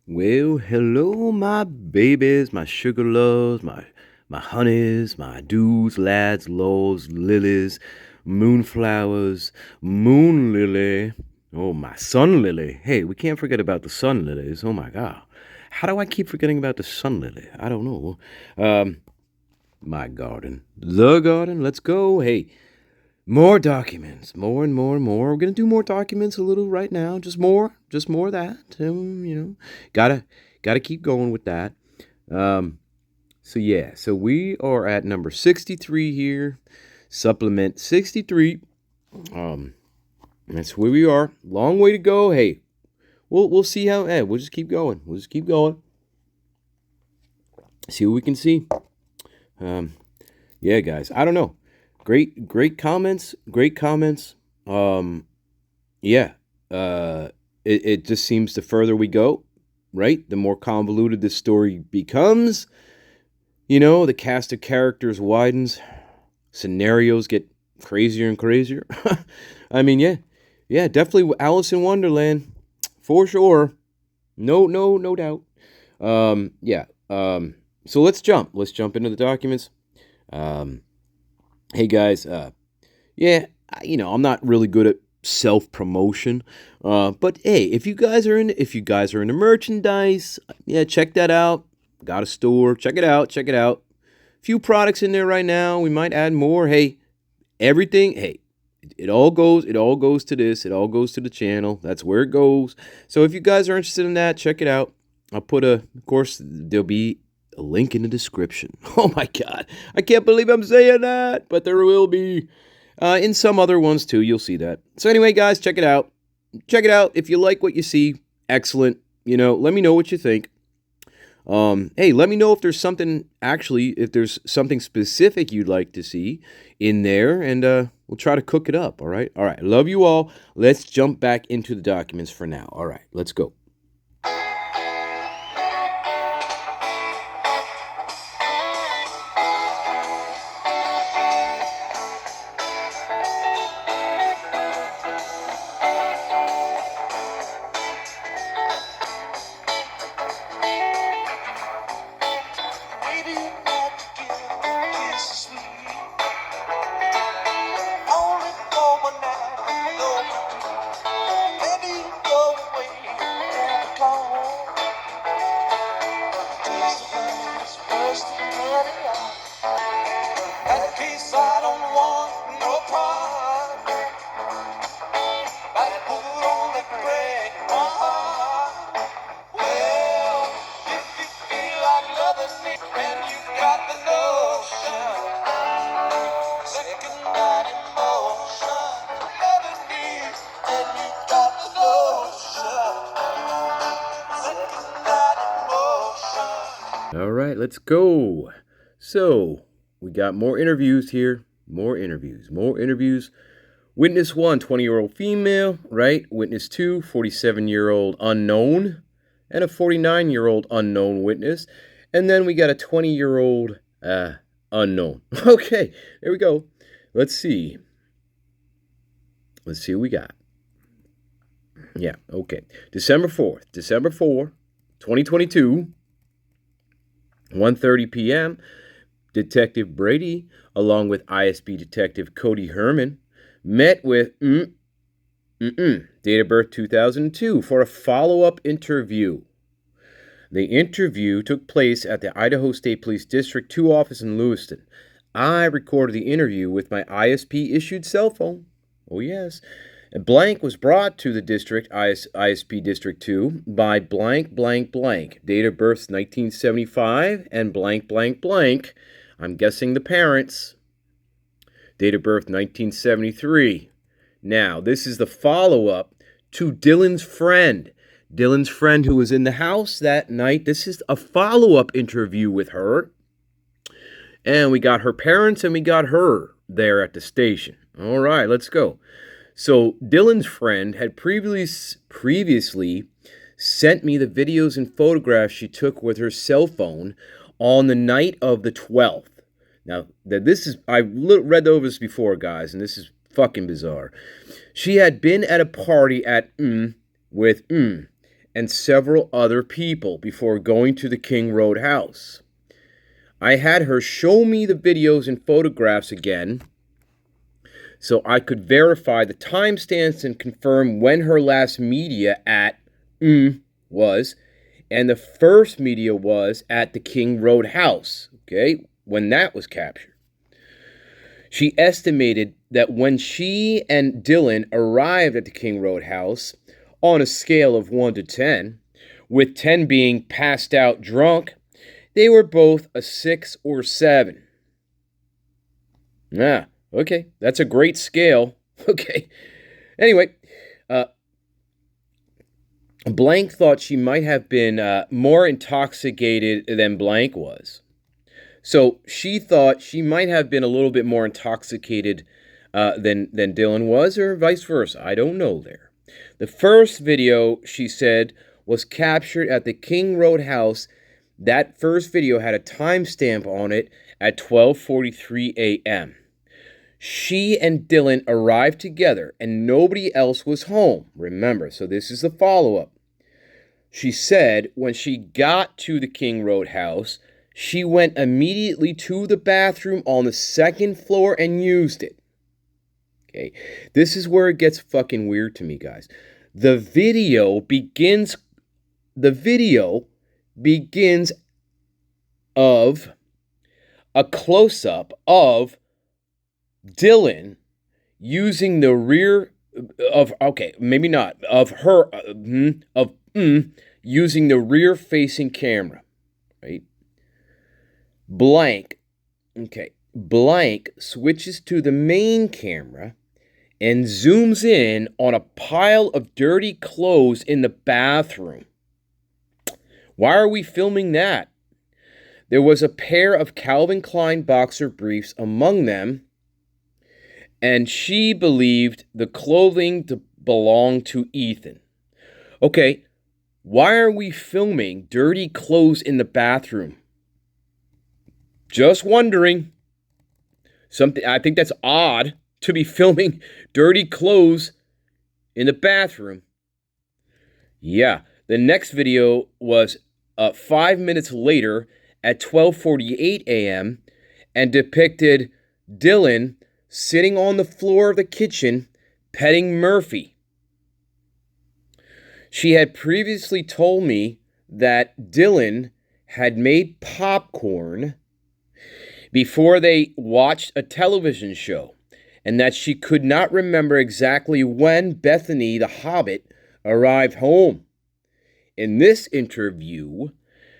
Well, hello, my babies, my sugar loves, my honeys, my dudes, lads, loves, lilies, moonflowers, moon lily. Oh, my sun lily. Hey, we can't forget about the sun lilies. Oh my God. How do I keep forgetting about the sun lily? I don't know. Um, my garden. The garden. Let's go. Hey, more documents, more and more and more. We're gonna do more documents a little right now. Just more of that. Gotta gotta keep going with that. Um, so yeah, so we are at number 63 here, supplement 63. Um, that's where we are. Long way to go. Hey, we'll see how. Hey, we'll just keep going. We'll just keep going. See what we can see. Um, yeah, guys. I don't know. Great comments. Great comments. Yeah. Uh, it just seems the further we go, right? The more convoluted this story becomes. The cast of characters widens. Scenarios get crazier and crazier. I mean, yeah, definitely Alice in Wonderland, for sure. No doubt. Yeah. So let's jump. Let's jump into the documents. Um, hey guys. I'm not really good at self promotion, but hey, if you guys are into merchandise, yeah, check that out. Got a store. Check it out. Check it out. Few products in there right now. We might add more. Hey, everything. Hey, it all goes. It all goes to this. It all goes to the channel. That's where it goes. So if you guys are interested in that, check it out. Of course, there'll be a link in the description. Oh my God, I can't believe I'm saying that, but there will be. In some other ones too, you'll see that. So anyway, guys, check it out. Check it out. If you like what you see, excellent. Let me know what you think. Hey, let me know if there's if there's something specific you'd like to see in there, and we'll try to cook it up. All right. Love you all. Let's jump back into the documents for now. All right, let's go. All right, let's go. So, we got more interviews here. More interviews. Witness 1, 20-year-old female, right? Witness 2, 47-year-old unknown. And a 49-year-old unknown witness. And then we got a 20-year-old unknown. Okay, there we go. Let's see. Let's see what we got. Yeah, okay. December 4, 2022. 1:30 p.m., Detective Brady, along with ISP Detective Cody Herman, met with date of birth 2002 for a follow-up interview. The interview took place at the Idaho State Police District 2 office in Lewiston. I recorded the interview with my ISP-issued cell phone. Oh, yes. Blank was brought to the district, ISP District 2, by blank, date of birth 1975, and blank. I'm guessing the parents. Date of birth 1973. Now, this is the follow-up to Dylan's friend. Dylan's friend who was in the house that night. This is a follow-up interview with her. And we got her parents and we got her there at the station. All right, let's go. So Dylan's friend had previously sent me the videos and photographs she took with her cell phone on the night of the 12th. Now, I've read over this before, guys, and this is fucking bizarre. She had been at a party at with and several other people before going to the King Road house. I had her show me the videos and photographs again so I could verify the timestamps and confirm when her last media at was, and the first media was at the King Road house, okay, when that was captured. She estimated that when she and Dylan arrived at the King Road house, on a scale of 1 to 10, with 10 being passed out drunk, they were both a 6 or 7. Okay, that's a great scale. Okay. Anyway, Blank thought she might have been more intoxicated than Blank was. So she thought she might have been a little bit more intoxicated than Dylan was, or vice versa. I don't know there. The first video, she said, was captured at the King Road house. That first video had a timestamp on it at 12:43 a.m. She and Dylan arrived together and nobody else was home. Remember, so this is the follow-up. She said when she got to the King Road house, she went immediately to the bathroom on the second floor and used it. Okay, this is where it gets fucking weird to me, guys. The video begins of a close-up of Dylan using the rear of, okay, maybe not, of her, using the rear-facing camera, right? Blank switches to the main camera and zooms in on a pile of dirty clothes in the bathroom. Why are we filming that? There was a pair of Calvin Klein boxer briefs among them, and she believed the clothing belonged to Ethan. Okay, why are we filming dirty clothes in the bathroom? Just wondering. I think that's odd to be filming dirty clothes in the bathroom. Yeah, the next video was 5 minutes later at 12:48 a.m. and depicted Dylan sitting on the floor of the kitchen petting Murphy. She had previously told me that Dylan had made popcorn before they watched a television show, and that she could not remember exactly when Bethany the Hobbit arrived home. In this interview,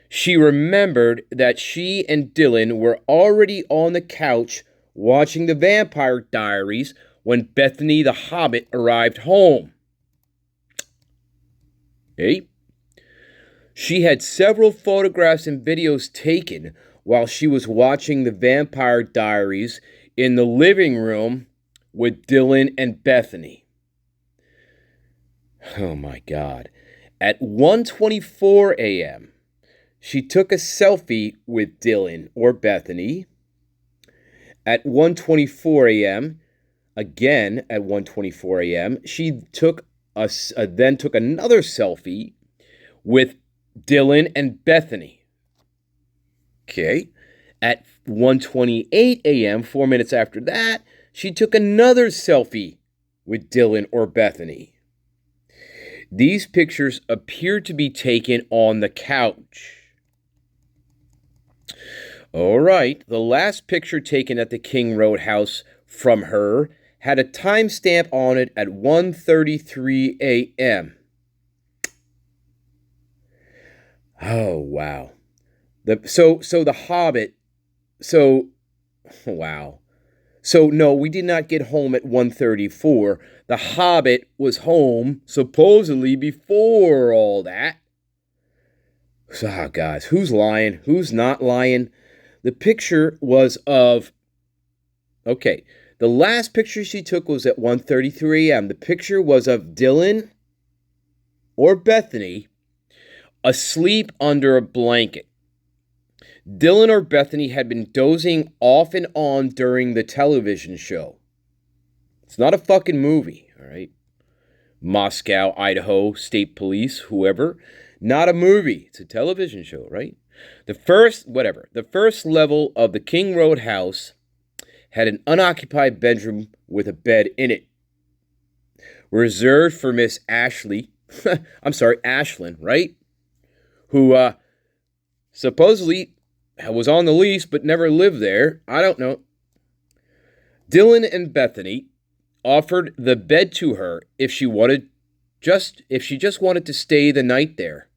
she remembered that she and Dylan were already on the couch watching The Vampire Diaries when Bethany the Hobbit arrived home. Hey? She had several photographs and videos taken while she was watching The Vampire Diaries in the living room with Dylan and Bethany. Oh my God. At 1:24 a.m., she took a selfie with Dylan or Bethany. At 1:24 a.m., again at 1:24 a.m., she then took another selfie with Dylan and Bethany. Okay. At 1:28 a.m., 4 minutes after that, she took another selfie with Dylan or Bethany. These pictures appear to be taken on the couch. All right, the last picture taken at the King Road house from her had a timestamp on it at 1:33 a.m. Oh, wow. So the Hobbit, wow. So no, we did not get home at 1:34. The Hobbit was home supposedly before all that. So, guys, who's lying? Who's not lying? The picture was of, okay, the last picture she took was at 1:33 a.m. The picture was of Dylan or Bethany asleep under a blanket. Dylan or Bethany had been dozing off and on during the television show. It's not a fucking movie, all right? Moscow, Idaho State Police, whoever. Not a movie. It's a television show, right? The first level of the King Road house had an unoccupied bedroom with a bed in it, reserved for Miss Ashley. Ashlyn, right? Who supposedly was on the lease but never lived there. I don't know. Dylan and Bethany offered the bed to her if she just wanted to stay the night there.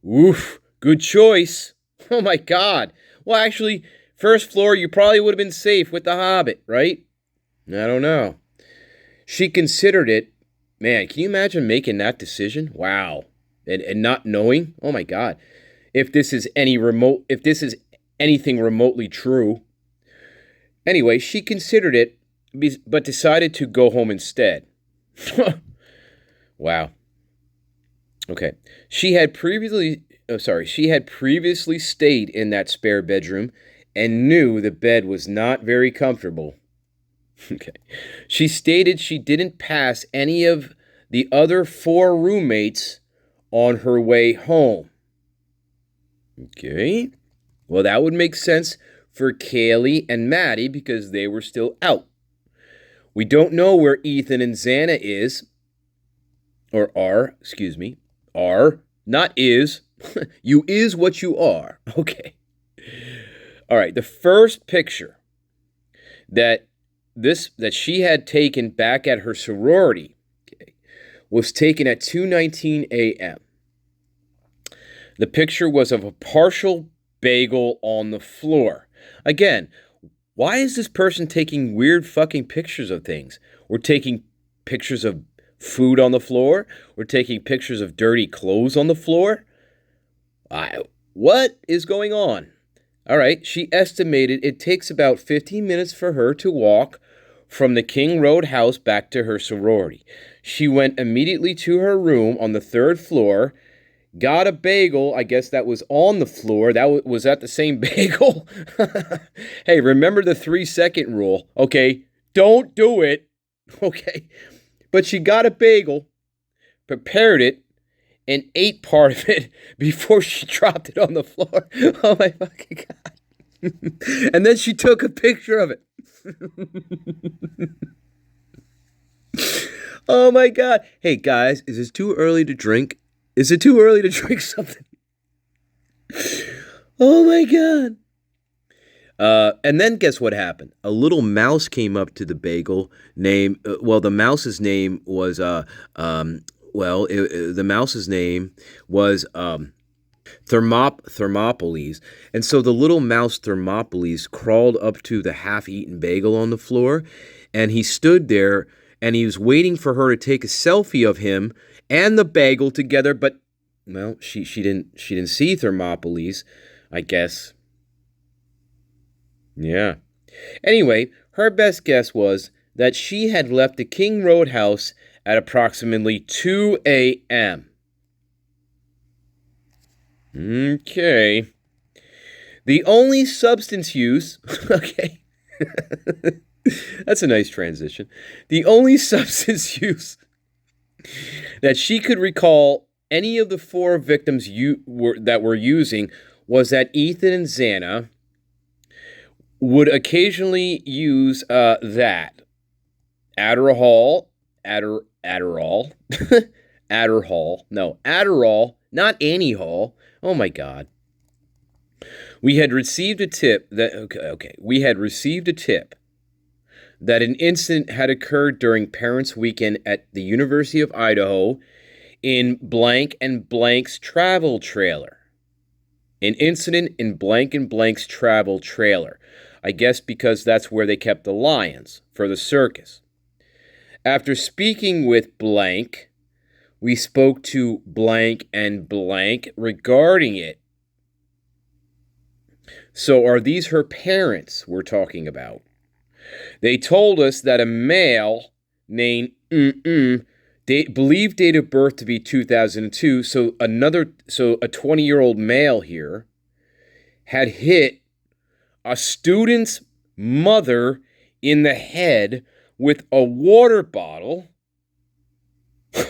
Oof, good choice. Oh my God. Well, actually, first floor, you probably would have been safe with the Hobbit, right? I don't know. She considered it. Man, can you imagine making that decision? Wow. And not knowing? Oh my God. If this is anything remotely true. Anyway, she considered it, but decided to go home instead. Wow. Okay. She had previously stayed in that spare bedroom and knew the bed was not very comfortable. Okay. She stated she didn't pass any of the other 4 roommates on her way home. Okay. Well, that would make sense for Kaylee and Maddie because they were still out. We don't know where Ethan and Xana are, not is. You is what you are. Okay. All right. The first picture that she had taken back at her sorority, okay, was taken at 2:19 a.m. The picture was of a partial bagel on the floor. Again, why is this person taking weird fucking pictures of things? We're taking pictures of food on the floor. We're taking pictures of dirty clothes on the floor. What is going on? All right, she estimated it takes about 15 minutes for her to walk from the King Road house back to her sorority. She went immediately to her room on the 3rd floor, got a bagel. I guess that was on the floor. Was that the same bagel? Hey, remember the 3-second rule. Okay, don't do it. Okay. But she got a bagel, prepared it, and ate part of it before she dropped it on the floor. Oh my fucking God. And then she took a picture of it. Oh my God. Hey guys, is it too early to drink? Is it too early to drink something? Oh my God. And then guess what happened? A little mouse came up to the bagel. The mouse's name was Thermopolis. And so the little mouse Thermopolis crawled up to the half-eaten bagel on the floor, and he stood there and he was waiting for her to take a selfie of him and the bagel together, but well, she didn't see Thermopolis, I guess. Yeah. Anyway, her best guess was that she had left the King Road house at approximately 2 a.m. Okay. The only substance use, okay, that's a nice transition. The only substance use that she could recall any of the 4 victims that were using was that Ethan and Xana would occasionally use that Adderall, not Annie Hall. Oh my God. We had received a tip that an incident had occurred during Parents' Weekend at the University of Idaho in blank and blank's travel trailer. An incident in blank and blank's travel trailer. I guess because that's where they kept the lions for the circus. After speaking with blank, we spoke to blank and blank regarding it. So are these her parents we're talking about? They told us that a male named believed date of birth to be 2002, so a 20-year-old male here had hit a student's mother in the head with a water bottle.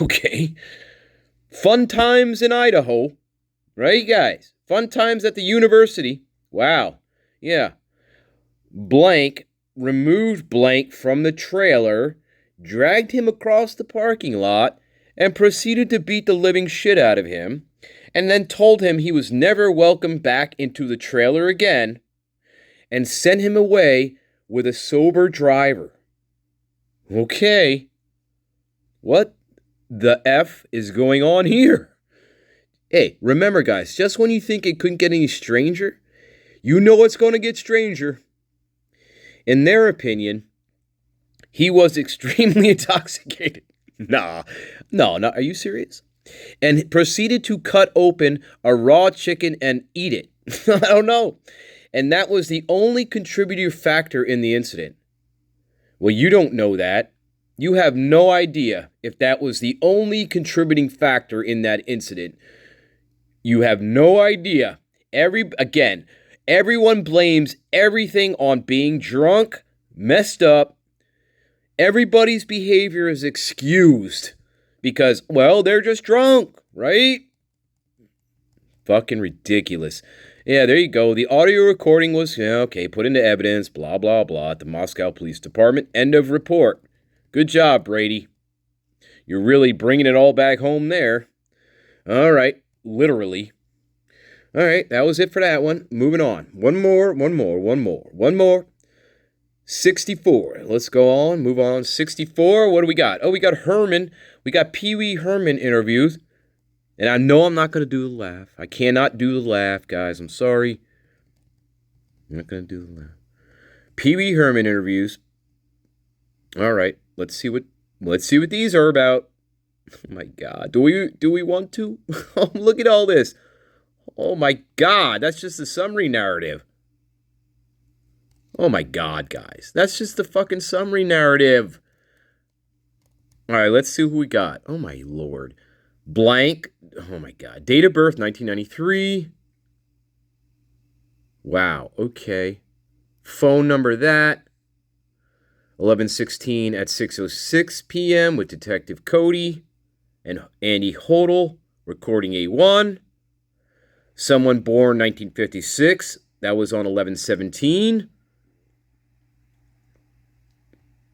Okay. Fun times in Idaho. Right, guys? Fun times at the university. Wow. Yeah. Blank removed Blank from the trailer, dragged him across the parking lot, and proceeded to beat the living shit out of him, and then told him he was never welcome back into the trailer again, and sent him away with a sober driver. Okay. What the F is going on here? Hey, remember, guys, just when you think it couldn't get any stranger, you know it's going to get stranger. In their opinion, he was extremely intoxicated. No. Are you serious? And proceeded to cut open a raw chicken and eat it. I don't know. And that was the only contributing factor in the incident. Well, you don't know that. You have no idea if that was the only contributing factor in that incident. You have no idea. Everyone blames everything on being drunk, messed up. Everybody's behavior is excused because, well, they're just drunk, right? Fucking ridiculous. Yeah, there you go. The audio recording was, put into evidence, blah, blah, blah, at the Moscow Police Department. End of report. Good job, Brady. You're really bringing it all back home there. All right, literally. All right, that was it for that one. Moving on. One more. 64. Let's go on. Move on. 64. What do we got? Oh, we got Herman. We got Pee Wee Herman interviews. And I know I'm not going to do the laugh. I cannot do the laugh, guys. I'm sorry. I'm not going to do the laugh. Pee Wee Herman interviews. All right. Let's see what these are about. Oh my God. Do we want to? Look at all this. Oh my God. That's just the summary narrative. Oh my God, guys. That's just the fucking summary narrative. All right, let's see who we got. Oh my Lord. Blank. Oh my God. Date of birth, 1993. Wow, okay. Phone number that. 11:16 at 6:06 p.m. with Detective Cody and Andy Hodel, recording A1. Someone born 1956. That was on 11:17.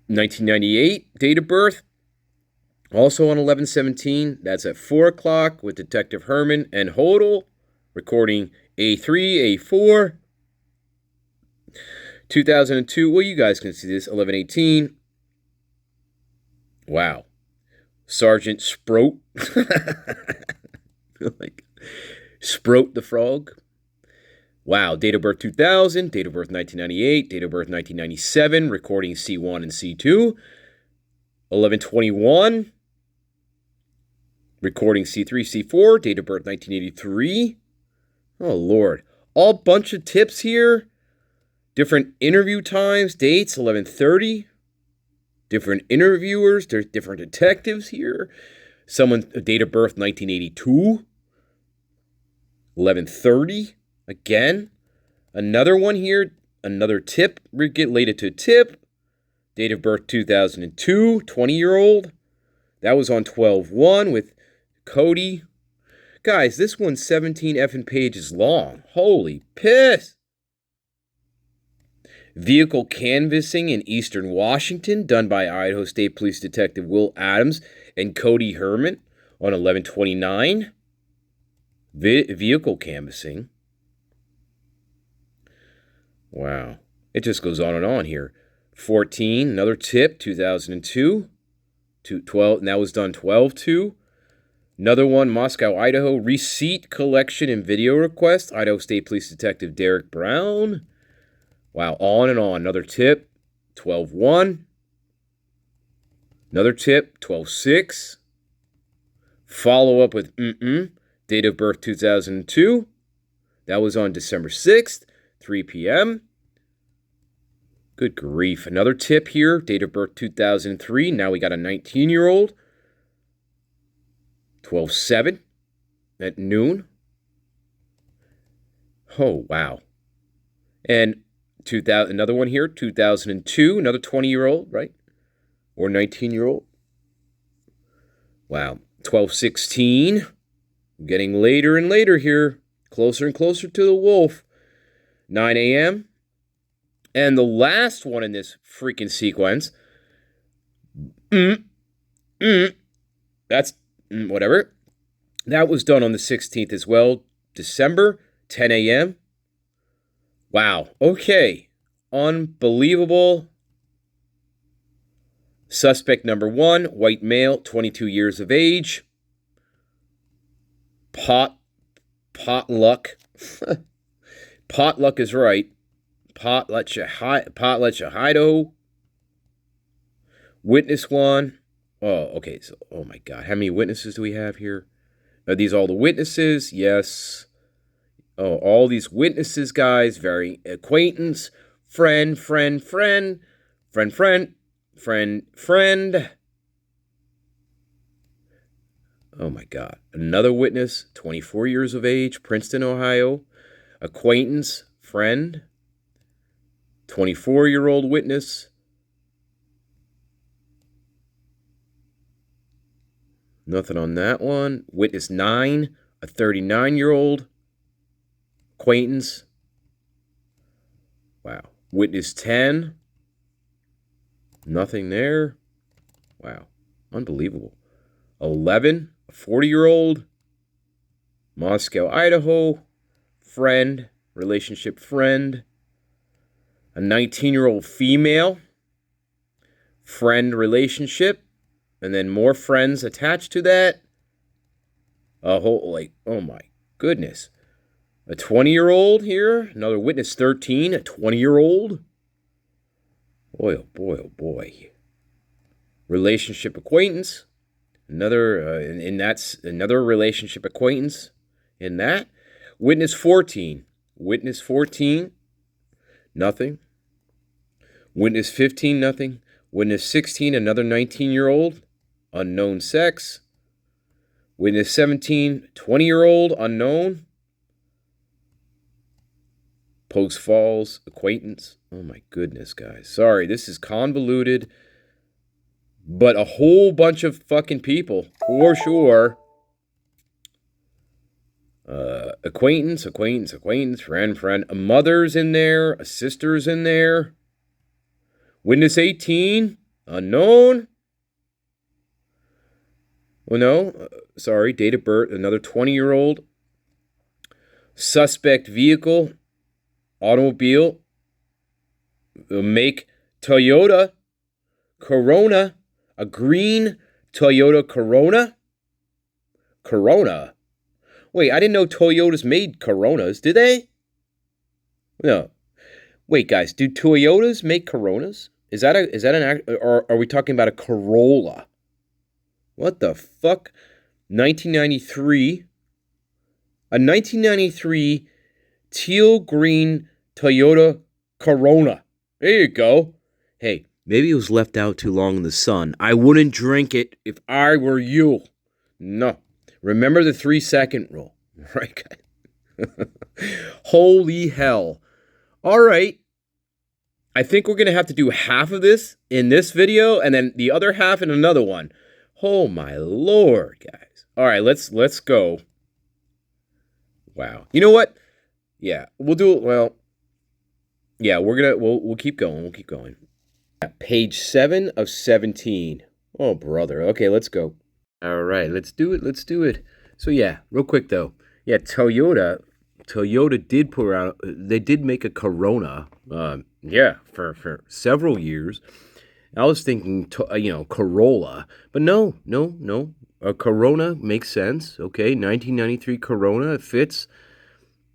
1998, date of birth, also on 11/17. That's at 4 o'clock with Detective Herman and Hodel, recording A3, A4. 2002, well, you guys can see this, 11/18. Wow. Sergeant Sproat. Like, Sproat the Frog. Wow, date of birth 2000, date of birth 1998, date of birth 1997, recording C1 and C2. 11/21, recording C3, C4, date of birth 1983. Oh, Lord. All bunch of tips here. Different interview times, dates, 11:30. Different interviewers, there's different detectives here. Someone, date of birth 1982. 11:30. Again, another one here, another tip related to tip. Date of birth 2002, 20-year-old. That was on 12/1 with Cody. Guys, this one's 17 effing pages long. Holy piss. Vehicle canvassing in eastern Washington, done by Idaho State Police Detective Will Adams and Cody Herman on 11/29. Vehicle canvassing. Wow. It just goes on and on here. 14, another tip, 2002. 12, and that was done 12/2. Another one, Moscow, Idaho. Receipt collection and video request. Idaho State Police Detective Derek Brown. Wow, on and on. Another tip, 12/1. Another tip, 12/6. Follow up with date of birth 2002. That was on December 6th. 3 p.m. Good grief. Another tip here. Date of birth 2003. Now we got a 19-year-old. 12/7 at noon. Oh, wow. And another one here. 2002. Another 20-year-old, right? Or 19-year-old. Wow. 12:16. Getting later and later here. Closer and closer to the wolf. 9 a.m. And the last one in this freaking sequence. That's whatever. That was done on the 16th as well. December, 10 a.m. Wow. Okay. Unbelievable. Suspect number 1, white male, 22 years of age. Potluck. Potluck is right. Potluck, Idaho. Witness 1. Oh, okay. So, oh my God. How many witnesses do we have here? Are these all the witnesses? Yes. Oh, all these witnesses, guys. Very acquaintance. Friend. Oh my God. Another witness, 24 years of age, Princeton, Ohio. Acquaintance, friend. 24-year-old witness. Nothing on that one. Witness 9, a 39-year-old acquaintance. Wow. Witness 10. Nothing there. Wow. Unbelievable. 11, a 40-year-old. Moscow, Idaho. Friend. Relationship friend. A 19-year-old female. Friend relationship. And then more friends attached to that. A whole, like, oh my goodness. A 20-year-old here. Another witness 13, a 20-year-old. Boy, oh boy, oh boy. Relationship acquaintance. Another, and that's another relationship acquaintance in that. Witness 14. Witness 14. Nothing. Witness 15, nothing. Witness 16, another 19-year-old. Unknown sex. Witness 17, 20-year-old, unknown. Post Falls, acquaintance. Oh my goodness, guys. Sorry, this is convoluted. But a whole bunch of fucking people, for sure. Acquaintance, friend. A mother's in there, a sister's in there. Witness 18, unknown. Well, no, sorry, date of birth, another 20-year-old. Suspect vehicle, automobile, make Toyota Corona, a green Toyota Corona. Corona. Wait, I didn't know Toyotas made Coronas, did they? No. Wait, guys, do Toyotas make Coronas? Is that an act, or are we talking about a Corolla? What the fuck? 1993. A 1993 teal green Toyota Corona. There you go. Hey, maybe it was left out too long in the sun. I wouldn't drink it if I were you. No. Remember the 3-second rule. Right, guys? Holy hell. All right. I think we're going to have to do half of this in this video and then the other half in another one. Oh my Lord, guys. All right, let's go. Wow. You know what? Yeah, we'll do it. Well, yeah, we'll keep going. We'll keep going. Page 7 of 17. Oh, brother. Okay, let's go. All right, let's do it. So yeah, real quick though. Yeah, Toyota did put out, they did make a Corona, yeah, for several years. I was thinking, Corolla, but no. A Corona makes sense. Okay, 1993 Corona, it fits.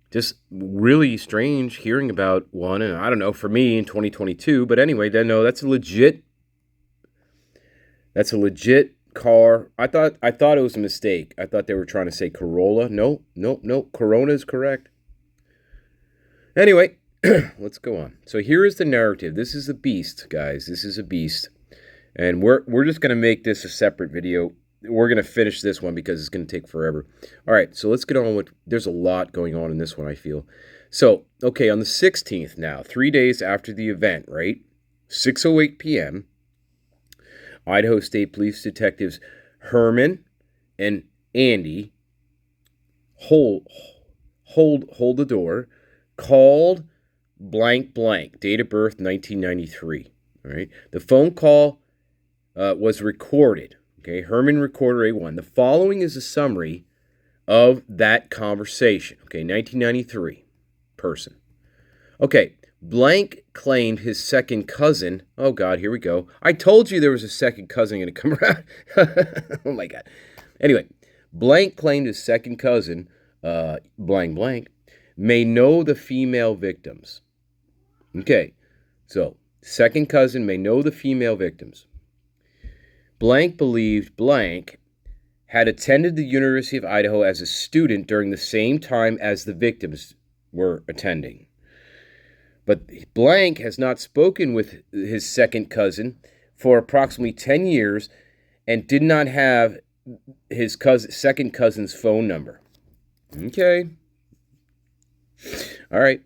Just really strange hearing about one, and I don't know, for me in 2022. But anyway, then no, that's a legit car. I thought it was a mistake. I thought they were trying to say Corolla. No. Corona is correct. Anyway, let's go on. So here is the narrative. This is a beast, guys. This is a beast. And we're just going to make this a separate video. We're going to finish this one because it's going to take forever. All right, so let's get on with, there's a lot going on in this one, I feel. So, okay, on the 16th now, 3 days after the event, right? 6:08 p.m., Idaho State Police Detectives Herman and Andy, hold the door, called blank blank, date of birth 1993. All right. The phone call was recorded. Okay, Herman Recorder A1. The following is a summary of that conversation. Okay, 1993 person. Okay, blank claimed his second cousin. Oh God, here we go. I told you there was a second cousin going to come around. Oh my God. Anyway, blank claimed his second cousin, blank blank, may know the female victims. Okay, so second cousin may know the female victims. Blank believed blank had attended the University of Idaho as a student during the same time as the victims were attending. But blank has not spoken with his second cousin for approximately 10 years and did not have his second cousin's phone number. Okay. All right.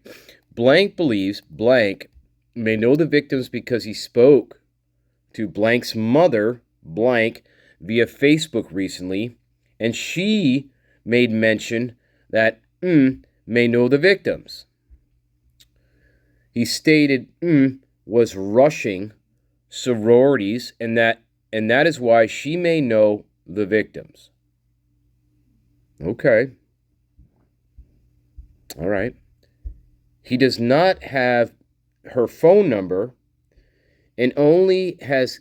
Blank believes blank may know the victims because he spoke to blank's mother, blank, via Facebook recently, and she made mention that may know the victims. He stated was rushing sororities, and that is why she may know the victims. Okay. All right. He does not have her phone number and only has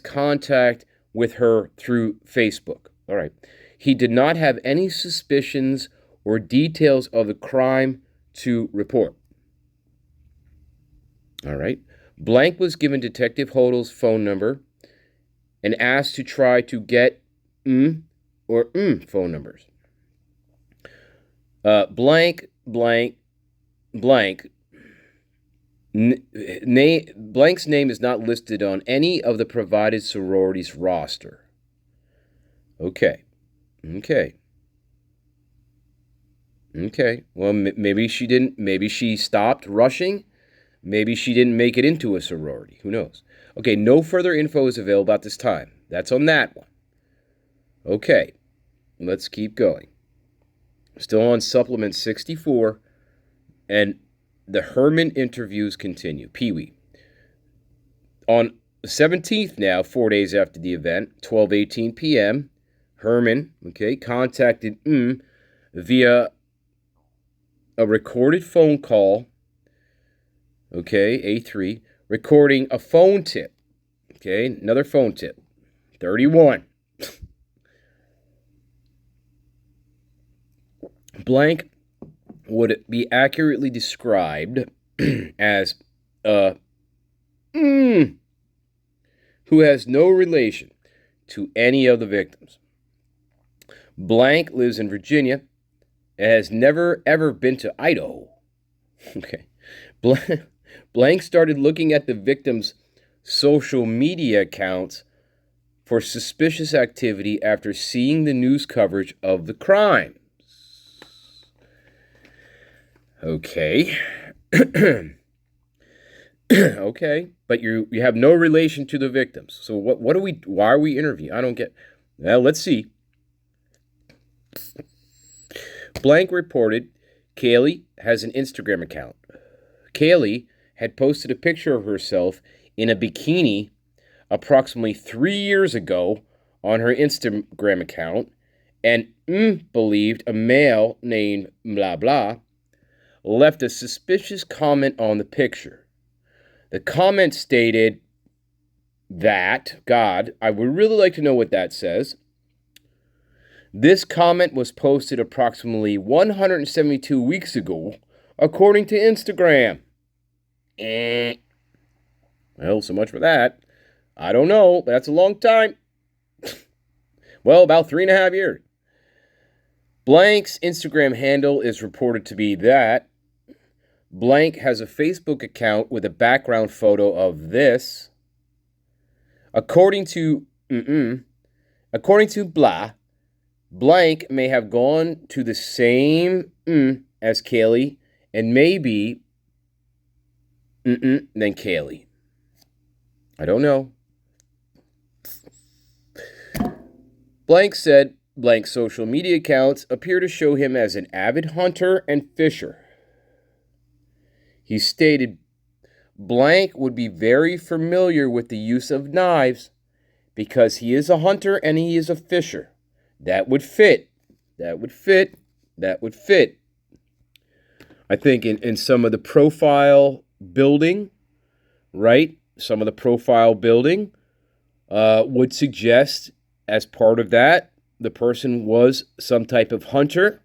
contact with her through Facebook. All right. He did not have any suspicions or details of the crime to report. All right. Blank was given Detective Hodel's phone number and asked to try to get or phone numbers. Blank's name is not listed on any of the provided sororities roster. Okay. Well, maybe she didn't. Maybe she stopped rushing. Maybe she didn't make it into a sorority. Who knows? Okay, no further info is available at this time. That's on that one. Okay, let's keep going. Still on supplement 64, and the Herman interviews continue. Pee-wee. On the 17th now, 4 days after the event, 12:18 p.m., Herman, contacted via a recorded phone call, A3, recording a phone tip, another phone tip, 31. Blank would be accurately described as who has no relation to any of the victims. Blank lives in Virginia and has never ever been to Idaho. Okay. Blank started looking at the victims' social media accounts for suspicious activity after seeing the news coverage of the crimes. Okay. Okay, but you have no relation to the victims. So why are we interviewing? I don't get. Well, let's see. Blank reported Kaylee has an Instagram account. Kaylee had posted a picture of herself in a bikini approximately 3 years ago on her Instagram account, and believed a male named blah blah left a suspicious comment on the picture. The comment stated that, God, I would really like to know what that says. This comment was posted approximately 172 weeks ago, according to Instagram. Well, so much for that. I don't know. That's a long time. Well, about 3.5 years. Blank's Instagram handle is reported to be that Blank has a Facebook account with a background photo of this. According to blah, Blank may have gone to the same as Kaylee and maybe than Kaylee. I don't know. Blank said Blank's social media accounts appear to show him as an avid hunter and fisher. He stated Blank would be very familiar with the use of knives because he is a hunter and he is a fisher. That would fit. That would fit. That would fit. I think in some of the profile building, right? Some of the profile building would suggest as part of that, the person was some type of hunter,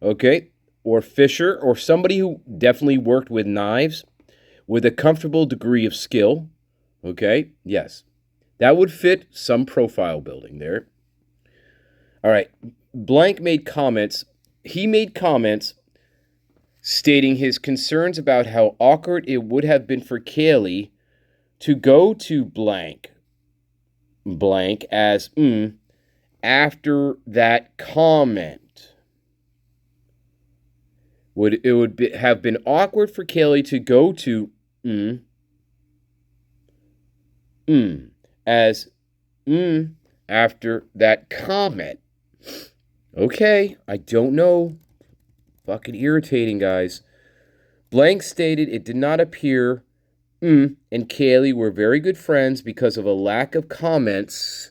okay, or fisher, or somebody who definitely worked with knives with a comfortable degree of skill, okay? Yes, that would fit some profile building there. All right, Blank made comments. He made comments stating his concerns about how awkward it would have been for Kaylee to go to blank as after that comment. It would have been awkward for Kaylee to go to as after that comment. Okay, I don't know. Fucking irritating, guys. Blank stated it did not appear and Kaylee were very good friends because of a lack of comments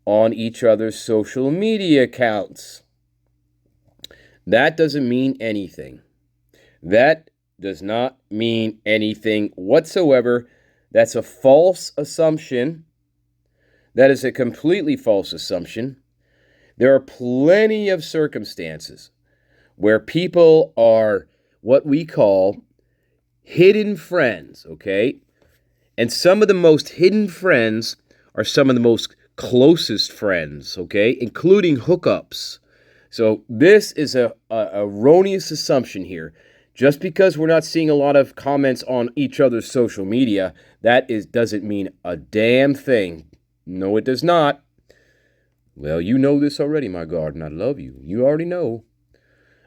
on each other's social media accounts. That doesn't mean anything. That does not mean anything whatsoever. That's a false assumption. That is a completely false assumption. There are plenty of circumstances where people are what we call hidden friends, okay? And some of the most hidden friends are some of the most closest friends, okay? Including hookups. So this is a erroneous assumption here. Just because we're not seeing a lot of comments on each other's social media, doesn't mean a damn thing. No, it does not. Well, you know this already, my garden. I love you. You already know.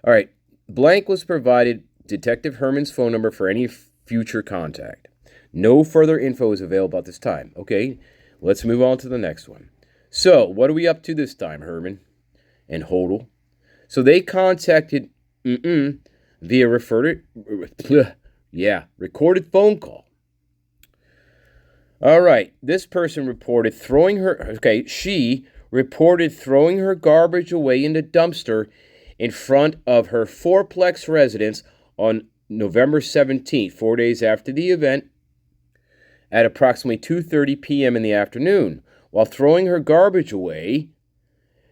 All right. Blank was provided Detective Herman's phone number for any future contact. No further info is available at this time. Okay, let's move on to the next one. So, what are we up to this time, Herman and Hodel? So they contacted via recorded phone call. All right, this person reported she reported throwing her garbage away in the dumpster in front of her fourplex residence on November 17th, 4 days after the event, at approximately 2:30 p.m. in the afternoon. While throwing her garbage away,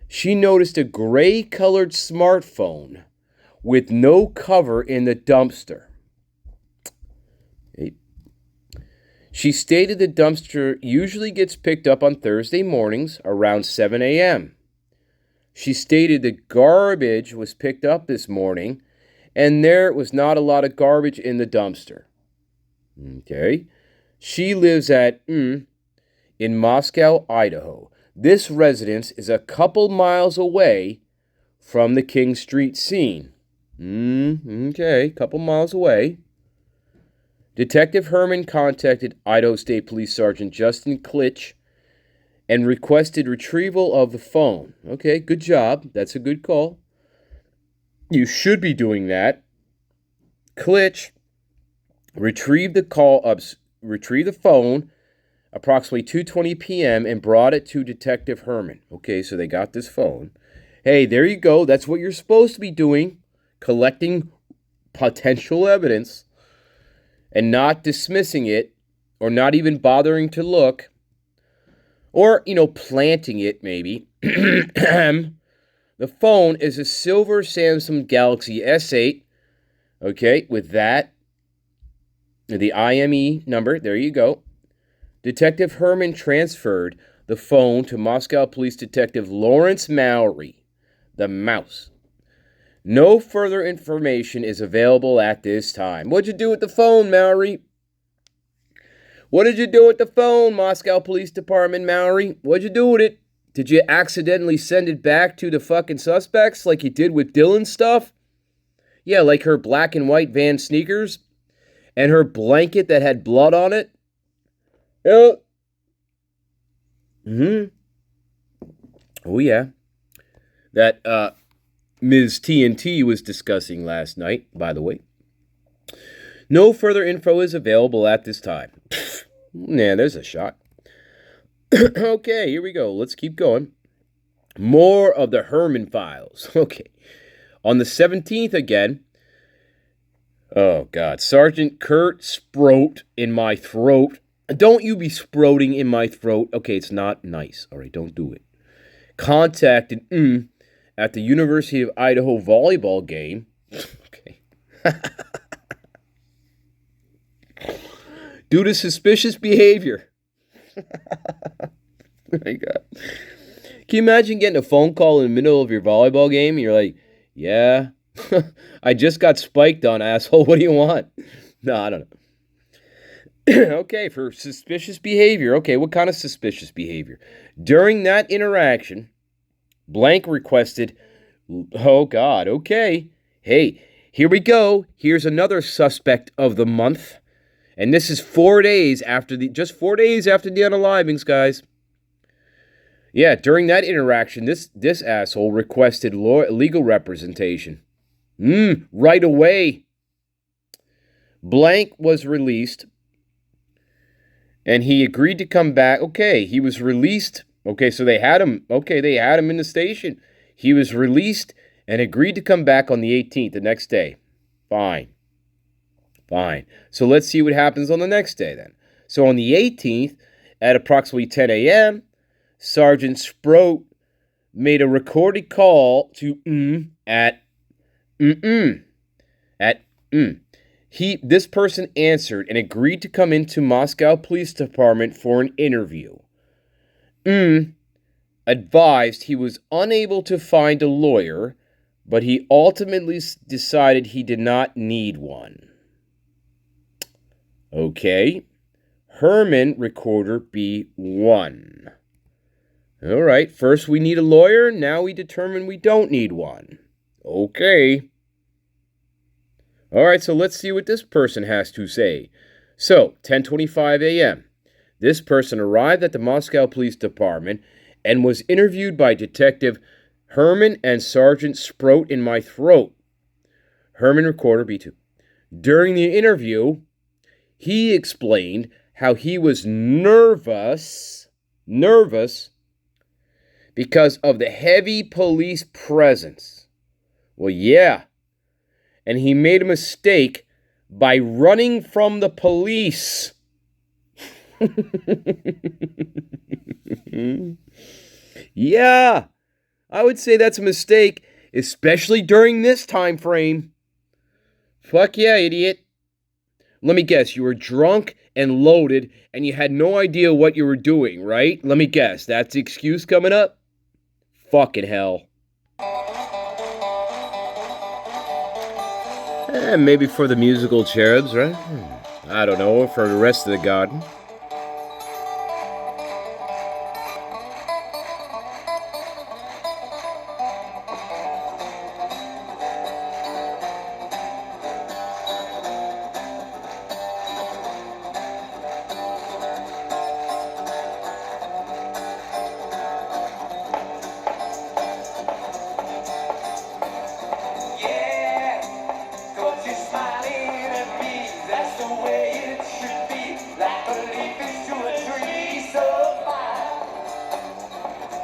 she noticed a gray-colored smartphone with no cover in the dumpster. She stated the dumpster usually gets picked up on Thursday mornings around 7 a.m. She stated the garbage was picked up this morning and there was not a lot of garbage in the dumpster. Okay. She lives in Moscow, Idaho. This residence is a couple miles away from the King Street scene. Okay, couple miles away. Detective Herman contacted Idaho State Police Sergeant Justin Klitsch and requested retrieval of the phone. Okay, good job. That's a good call. You should be doing that. Klitsch retrieved the phone approximately 2:20 p.m. and brought it to Detective Herman. Okay, so they got this phone. Hey, there you go. That's what you're supposed to be doing, collecting potential evidence and not dismissing it or not even bothering to look or, planting it maybe. The phone is a silver Samsung Galaxy S8, okay, with that, the IME number, there you go. Detective Herman transferred the phone to Moscow Police Detective Lawrence Mowry, the Mouse. No further information is available at this time. What'd you do with the phone, Mowry? What did you do with the phone, Moscow Police Department, Mowry? What'd you do with it? Did you accidentally send it back to the fucking suspects like you did with Dylan's stuff? Yeah, like her black and white Van sneakers and her blanket that had blood on it? Yeah. Oh, yeah. That Ms. TNT was discussing last night, by the way. No further info is available at this time. Nah, there's a shot. Okay, here we go. Let's keep going. More of the Herman files. Okay. On the 17th again. Oh, God. Sergeant Kurt Sproat in my throat. Don't you be sproating in my throat. Okay, it's not nice. All right, don't do it. Contacted at the University of Idaho volleyball game. Okay. Due to suspicious behavior. Oh my God. Can you imagine getting a phone call in the middle of your volleyball game and you're like, yeah, I just got spiked on, asshole. What do you want? No, I don't know. Okay, for suspicious behavior. Okay, what kind of suspicious behavior? During that interaction, blank requested, oh God, okay. Hey, here we go. Here's another suspect of the month. And this is 4 days after just 4 days after the unalivings, guys. Yeah, during that interaction, this asshole requested legal representation. Right away. Blank was released, and he agreed to come back. Okay, he was released. Okay, so they had him. Okay, they had him in the station. He was released and agreed to come back on the 18th, the next day. Fine. So let's see what happens on the next day then. So on the 18th, at approximately 10 a.m., Sergeant Sproat made a recorded call to This person answered and agreed to come into Moscow Police Department for an interview. Advised he was unable to find a lawyer, but he ultimately decided he did not need one. Okay. Herman Recorder B1. All right, first we need a lawyer, now we determine we don't need one. Okay. All right, so let's see what this person has to say. So, 10:25 a.m. This person arrived at the Moscow Police Department and was interviewed by Detective Herman and Sergeant Sproat in my throat. Herman Recorder B2. During the interview, he explained how he was nervous because of the heavy police presence. Well, yeah. And he made a mistake by running from the police. Yeah, I would say that's a mistake, especially during this time frame. Fuck yeah, idiot. Let me guess, you were drunk and loaded and you had no idea what you were doing, right? Let me guess, that's the excuse coming up? Fucking hell. Maybe for the musical cherubs, right? I don't know, for the rest of the garden.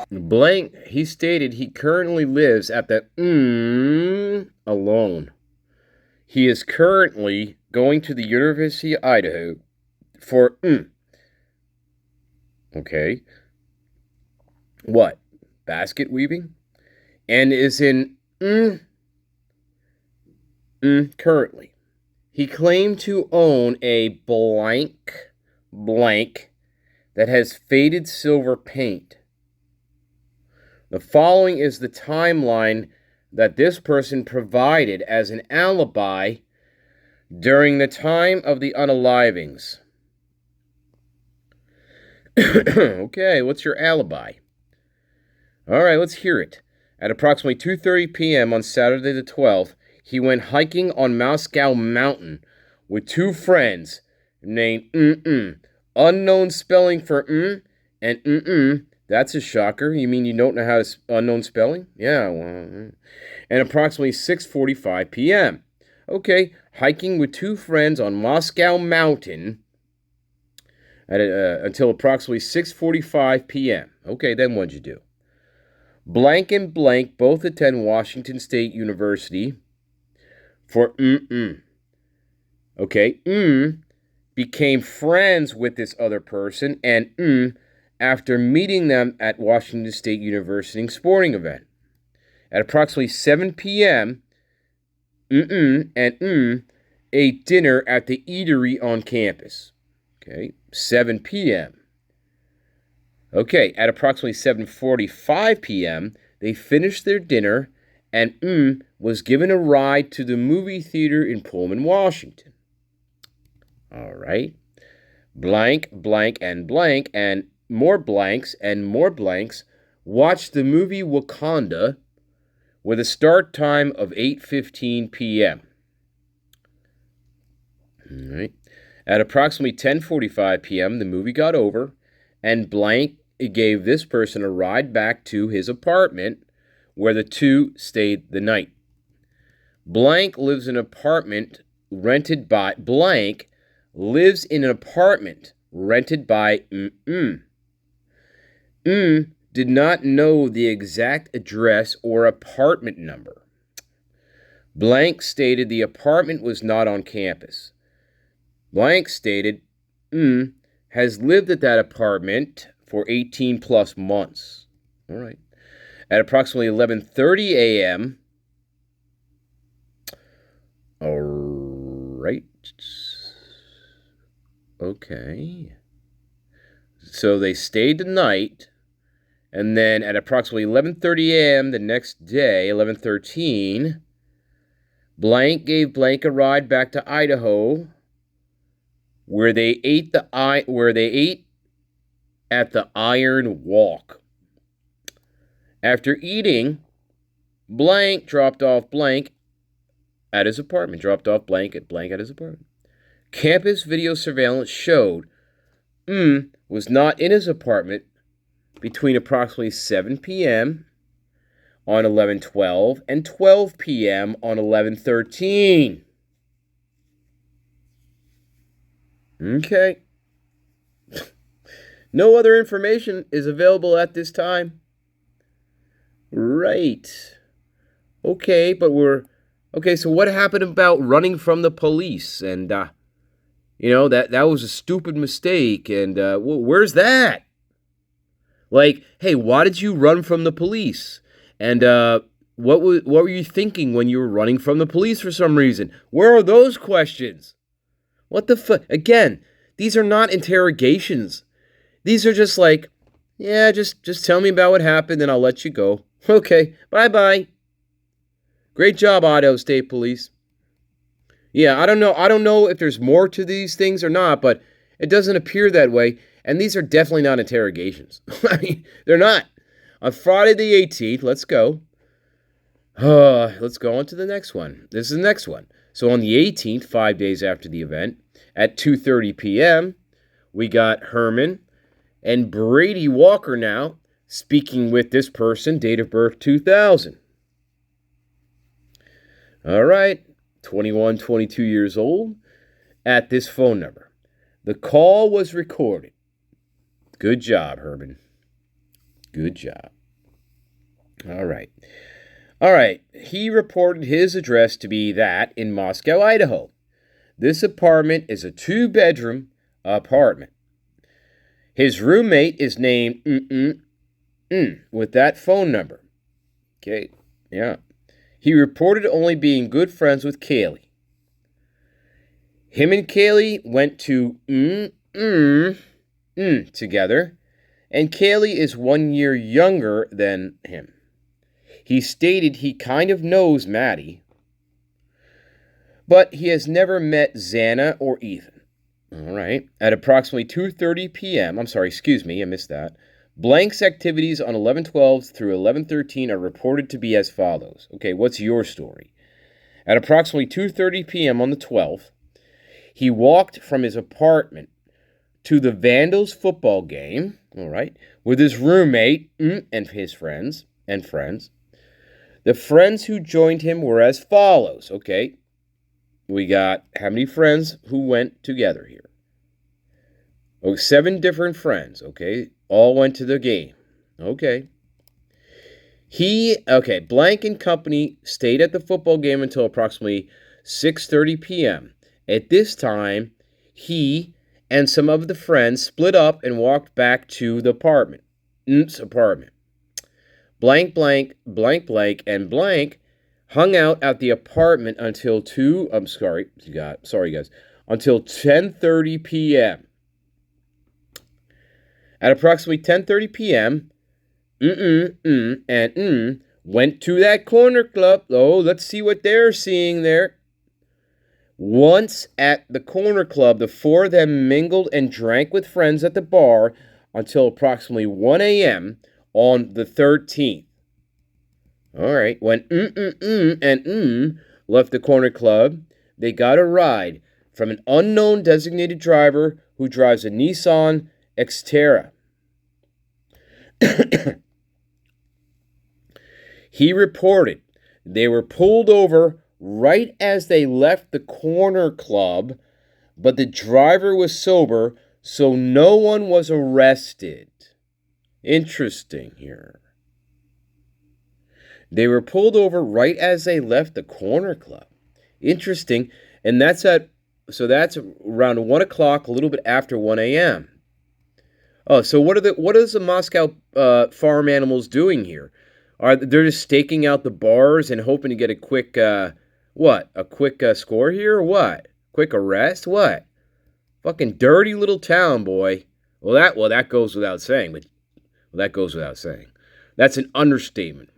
Blank, he stated he currently lives at the alone. He is currently going to the University of Idaho for Okay. What? Basket weaving? And is in currently. He claimed to own a blank that has faded silver paint. The following is the timeline that this person provided as an alibi during the time of the unalivings. Okay, what's your alibi? All right, let's hear it. At approximately 2:30 p.m. on Saturday the 12th, he went hiking on Moscow Mountain with two friends named unknown spelling for and That's a shocker. You mean you don't know how to unknown spelling? Yeah, well, and approximately 6:45 p.m. Okay, hiking with two friends on Moscow Mountain until approximately 6:45 p.m. Okay, then what'd you do? Blank and blank both attend Washington State University for Okay, became friends with this other person and after meeting them at Washington State University sporting event. At approximately 7 p.m., and ate dinner at the eatery on campus. Okay, 7 p.m. Okay, at approximately 7:45 p.m., they finished their dinner and was given a ride to the movie theater in Pullman, Washington. All right. Blank, blank, and more blanks and more blanks watched the movie Wakanda with a start time of 8:15 p.m. All right. At approximately 10:45 p.m., the movie got over, and blank gave this person a ride back to his apartment where the two stayed the night. Blank lives in an apartment rented by blank lives in an apartment rented by did not know the exact address or apartment number. Blank stated the apartment was not on campus. Blank stated has lived at that apartment for 18 plus months. All right. At approximately 11:30 a.m. All right. Okay. So they stayed the night, and then at approximately 11:30 a.m. the next day, 11:13, blank gave blank a ride back to Idaho, where they ate at the Iron Walk. After eating, blank dropped off blank at his apartment. Dropped off blank at his apartment. Campus video surveillance showed was not in his apartment between approximately 7 p.m. on 11/12 and 12 p.m. on 11/13. Okay. No other information is available at this time. Right. Okay, so what happened about running from the police? And that was a stupid mistake. And where's that? Like, hey, why did you run from the police? And what were you thinking when you were running from the police for some reason? Where are those questions? What the fuck? Again, these are not interrogations. These are just like, yeah, just tell me about what happened and I'll let you go. Okay, bye-bye. Great job, Idaho State Police. Yeah, I don't know if there's more to these things or not, but it doesn't appear that way. And these are definitely not interrogations. I mean, they're not. On Friday the 18th, let's go. Let's go on to the next one. This is the next one. So on the 18th, 5 days after the event, at 2:30 p.m., we got Herman and Brady Walker now speaking with this person, date of birth 2000. All right, 21, 22 years old, at this phone number. The call was recorded. Good job, Herman. Good job. All right. He reported his address to be that in Moscow, Idaho. This apartment is a 2-bedroom apartment. His roommate is named with that phone number. Okay, yeah. He reported only being good friends with Kaylee. Him and Kaylee went to together, and Kaylee is 1 year younger than him. He stated he kind of knows Maddie, but he has never met Xana or Ethan. All right. At approximately 2:30 p.m., I missed that. Blank's activities on 11/12 through 11/13 are reported to be as follows. Okay, what's your story? At approximately 2:30 p.m. on the 12th, he walked from his apartment to the Vandals football game. all right, with his roommate and his friends. The friends who joined him were as follows, okay? We got how many friends who went together here? Oh, 7 different friends, okay? All went to the game. Okay. Blank and company stayed at the football game until approximately 6:30 p.m. At this time, he and some of the friends split up and walked back to the apartment. Apartment. Blank, blank, blank, blank, and blank hung out at the apartment until until 10:30 p.m. At approximately 10:30 p.m., went to that corner club. Oh, let's see what they're seeing there. Once at the corner club, the 4 of them mingled and drank with friends at the bar until approximately 1 a.m. on the 13th. All right, when left the corner club, they got a ride from an unknown designated driver who drives a Nissan Xterra. He reported they were pulled over right as they left the corner club, but the driver was sober, so no one was arrested. Interesting here. They were pulled over right as they left the corner club. Interesting. And that's around 1 o'clock, a little bit after 1 a.m. Oh, so what is the Moscow farm animals doing here? They're just staking out the bars and hoping to get a quick score here or what? Quick arrest? What? Fucking dirty little town, boy. That goes without saying. That's an understatement.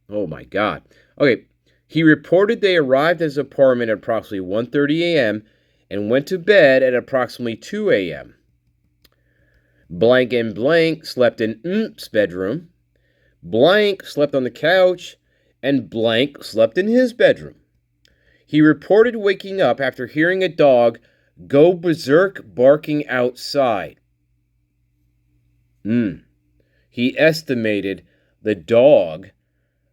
Oh my God. Okay, he reported they arrived at his apartment at approximately 1:30 a.m. and went to bed at approximately 2 a.m. Blank and blank slept in Mp's bedroom. Blank slept on the couch, and blank slept in his bedroom. He reported waking up after hearing a dog go berserk barking outside. He estimated the dog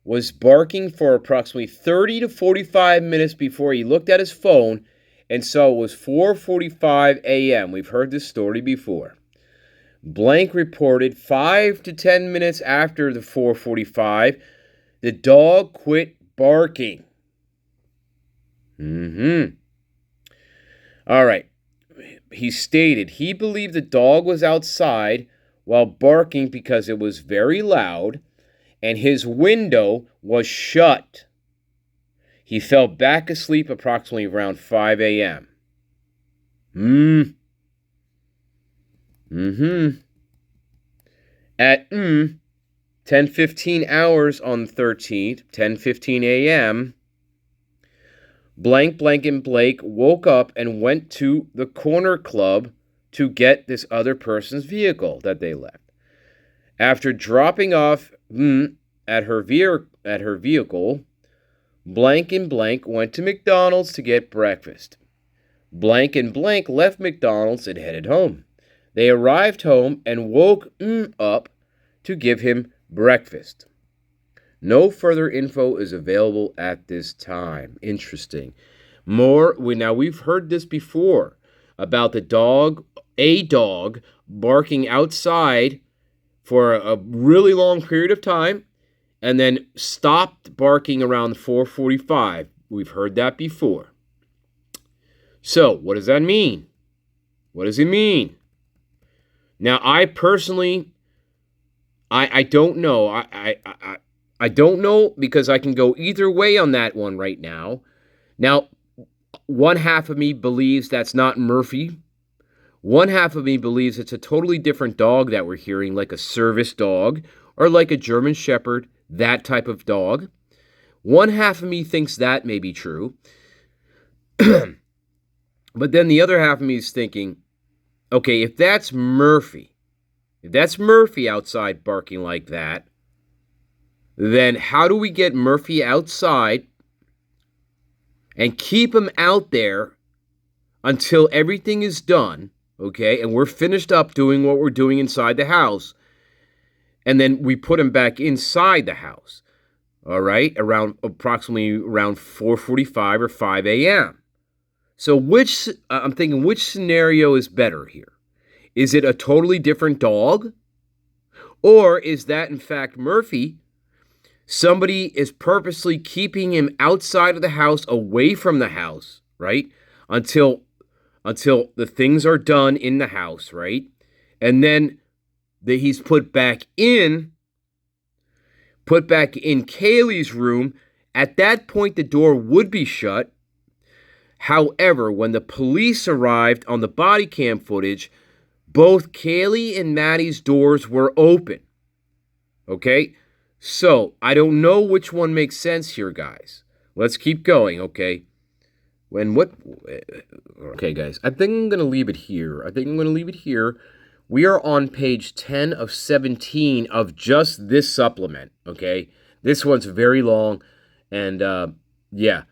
was barking for approximately 30 to 45 minutes before he looked at his phone and saw it was 4:45 a.m. We've heard this story before. Blank reported 5 to 10 minutes after the 4:45, the dog quit barking. All right. He stated he believed the dog was outside while barking because it was very loud and his window was shut. He fell back asleep approximately around 5 a.m. At 10:15 hours on the 13th, 10:15 a.m., blank, blank, and Blake woke up and went to the corner club to get this other person's vehicle that they left. After dropping off at her vehicle, blank and blank went to McDonald's to get breakfast. Blank and blank left McDonald's and headed home. They arrived home and woke up to give him breakfast. No further info is available at this time. Interesting. We've heard this before about a dog barking outside for a really long period of time and then stopped barking around 4:45. We've heard that before. So, what does that mean? What does it mean? Now, I personally, I don't know. I don't know because I can go either way on that one right now. Now, one half of me believes that's not Murphy. One half of me believes it's a totally different dog that we're hearing, like a service dog or like a German Shepherd, that type of dog. One half of me thinks that may be true. But then the other half of me is thinking, okay, if that's Murphy outside barking like that, then how do we get Murphy outside and keep him out there until everything is done, okay, and we're finished up doing what we're doing inside the house, and then we put him back inside the house. All right, approximately around 4:45 or 5 a.m. So I'm thinking, which scenario is better here? Is it a totally different dog? Or is that in fact Murphy? Somebody is purposely keeping him outside of the house, away from the house, right? Until the things are done in the house, right? And then he's put back in Kaylee's room. At that point, the door would be shut. However, when the police arrived on the body cam footage, both Kaylee and Maddie's doors were open. Okay? So, I don't know which one makes sense here, guys. Let's keep going, okay? Okay, guys, I think I'm going to leave it here. We are on page 10 of 17 of just this supplement, okay? This one's very long, and yeah,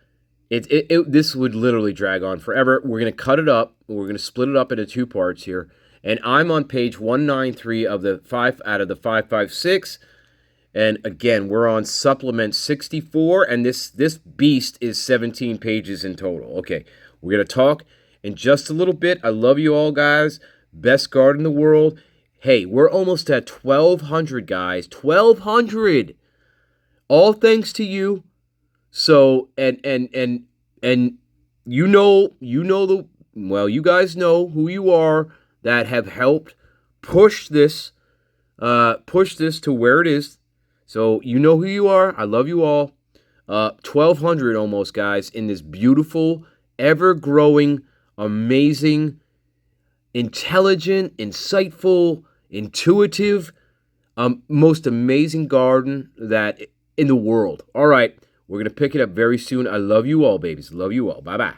this would literally drag on forever. We're going to cut it up. We're going to split it up into 2 parts here, and I'm on page 193 of the 5 out of the 556. And again, we're on supplement 64, and this beast is 17 pages in total. Okay, we're going to talk in just a little bit. I love you all, guys. Best guard in the world. Hey, we're almost at 1,200, guys. 1,200. All thanks to you. So, and you guys know who you are that have helped push this to where it is. So you know who you are. I love you all. 1,200 almost, guys, in this beautiful, ever-growing, amazing, intelligent, insightful, intuitive, most amazing garden that in the world. All right, we're going to pick it up very soon. I love you all, babies. Love you all. Bye-bye.